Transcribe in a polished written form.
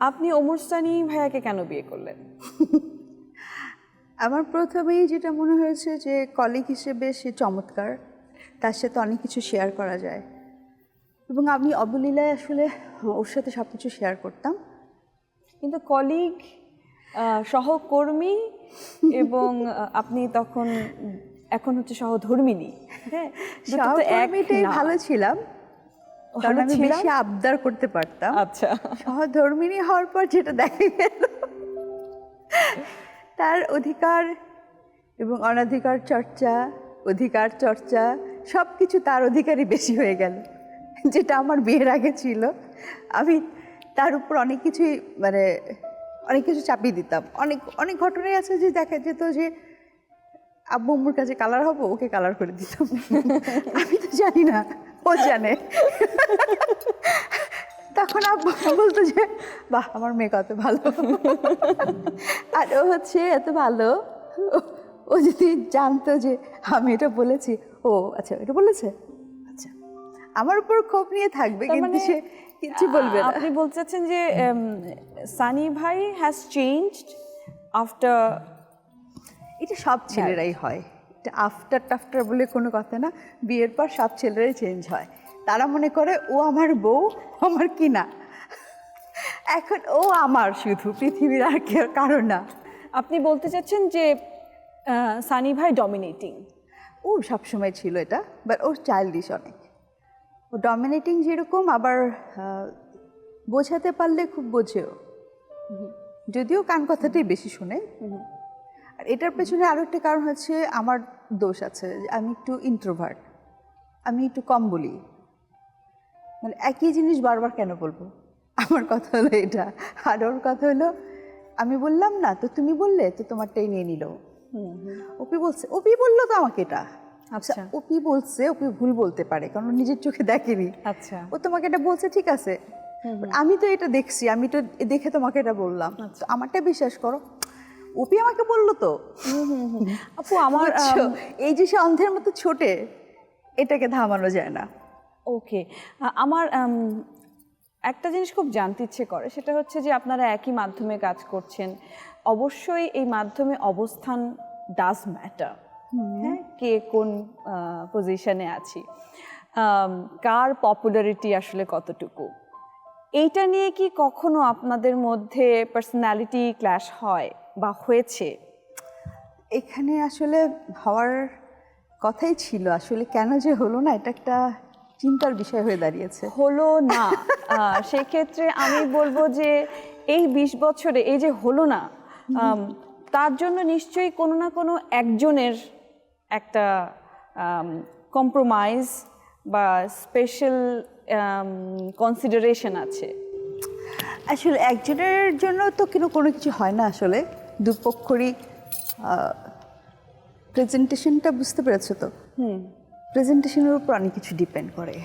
আপনি ওমর সানি ভাইয়াকে কেন বিয়ে করলেন? আমার প্রথমেই যেটা মনে হয়েছে যে কলিগ হিসেবে সে চমৎকার, তার সাথে অনেক কিছু শেয়ার করা যায় এবং আমি অবলীলায় আসলে ওর সাথে সব কিছু শেয়ার করতাম। কিন্তু কলিগ, সহকর্মী এবং আপনি তখন এখন হচ্ছে সহধর্মিণী। হ্যাঁ, দুটো তো এক সহকর্মীটাই না। ভালো ছিলাম, কারণ আমি ছিলাম? বেশি আবদার করতে পারতাম। আচ্ছা। সহধর্মিণী হওয়ার পর যেটা দেখা গেল, তার অধিকার এবং অনধিকার চর্চা, অধিকার চর্চা সব কিছু তার অধিকারই বেশি হয়ে গেল, যেটা আমার বিয়ের আগে ছিল। আমি তার উপর অনেক কিছুই মানে অনেক কিছু চাপিয়ে দিতাম। অনেক অনেক ঘটনাই আছে যে দেখা যেত যে আব্বু আম্মুর কাছে কালার হবো, ওকে কালার করে দিতাম। আমি তো জানি না, ও জানে। তখন আব্বু বলতো যে বাহ, আমার মেয়ে কত ভালো, আর ও হচ্ছে এত ভালো। ও যদি জানতো যে আমি এটা বলেছি, ও আচ্ছা এটা বলেছে, আচ্ছা আমার উপর ক্ষোভ নিয়ে থাকবে, তার কিন্তু মানে সে কিছু বলবে না। আপনি বলতে চাচ্ছেন যে সানি ভাই হ্যাজ চেঞ্জড আফটার। এটা সব ছেলেরাই হয়, এটা আফটার টাফটার বলে কোনো কথা না। বিয়ের পর সব ছেলেরাই চেঞ্জ হয়। তারা মনে করে ও আমার বউ, আমার কি না, এখন ও আমার শুধু, পৃথিবীর আর কেউ কারো না। আপনি বলতে চাচ্ছেন যে সানি ভাই ডমিনেটিং? ও সবসময় ছিল এটা, বাট ওর চাইল্ডিশ অনেক। ও ডমিনেটিং যেরকম, আবার বোঝাতে পারলে খুব বোঝেও, যদিও কান কথাটাই বেশি শুনে। আর এটার পেছনে আরও একটা কারণ হচ্ছে আমার দোষ আছে, যে আমি একটু ইন্ট্রোভার্ট, আমি একটু কম বলি। মানে একই জিনিস বারবার কেন বলবো, আমার কথা হলো এটা। আর ওর কথা হলো আমি বললাম না তো, তুমি বললে তো, তোমারটাই নিয়ে নিল। ওপি বলছে, ওপি বললো তো আমাকে এটা। আচ্ছা ওপি বলছে, ওপি ভুল বলতে পারে, কারণ নিজের চোখে দেখেনি। আচ্ছা ও তোমাকে এটা বলছে, ঠিক আছে, আমি তো এটা দেখছি, আমি তো দেখে তোমাকে এটা বললাম, তো আমারটা বিশ্বাস করো। ওপি আমাকে বললো তো। আপু আমার বুঝছো? এই যে সে অন্ধের মতো ছোটে, এটাকে থামানো যায় না। ওকে, আমার একটা জিনিস খুব জানতে ইচ্ছে করে, সেটা হচ্ছে যে আপনারা একই মাধ্যমে কাজ করছেন, অবশ্যই এই মাধ্যমে অবস্থান ডাজ ম্যাটার। হ্যাঁ, কে কোন পজিশনে আছি, কার পপুলারিটি আসলে কতটুকু, এইটা নিয়ে কি কখনো আপনাদের মধ্যে পার্সোনালিটি ক্ল্যাশ হয় বা হয়েছে? এখানে আসলে হওয়ার কথাই ছিল, আসলে কেন যে হলো না, এটা একটা চিন্তার বিষয় হয়ে দাঁড়িয়েছে। হলো না, সেক্ষেত্রে আমি বলবো যে এই 20 বছরে এই যে হলো না, তার জন্য নিশ্চয়ই কোনো না কোনো একজনের একটা কম্প্রোমাইজ বা স্পেশাল কনসিডারেশন আছে। আসলে একজনের জন্য তো কোনো কিছু হয় না, আসলে দুপক্ষরই প্রেজেন্টেশনটা, বুঝতে পেরেছো তো? প্রেজেন্টেশনের উপর অনেক কিছু ডিপেন্ড করে।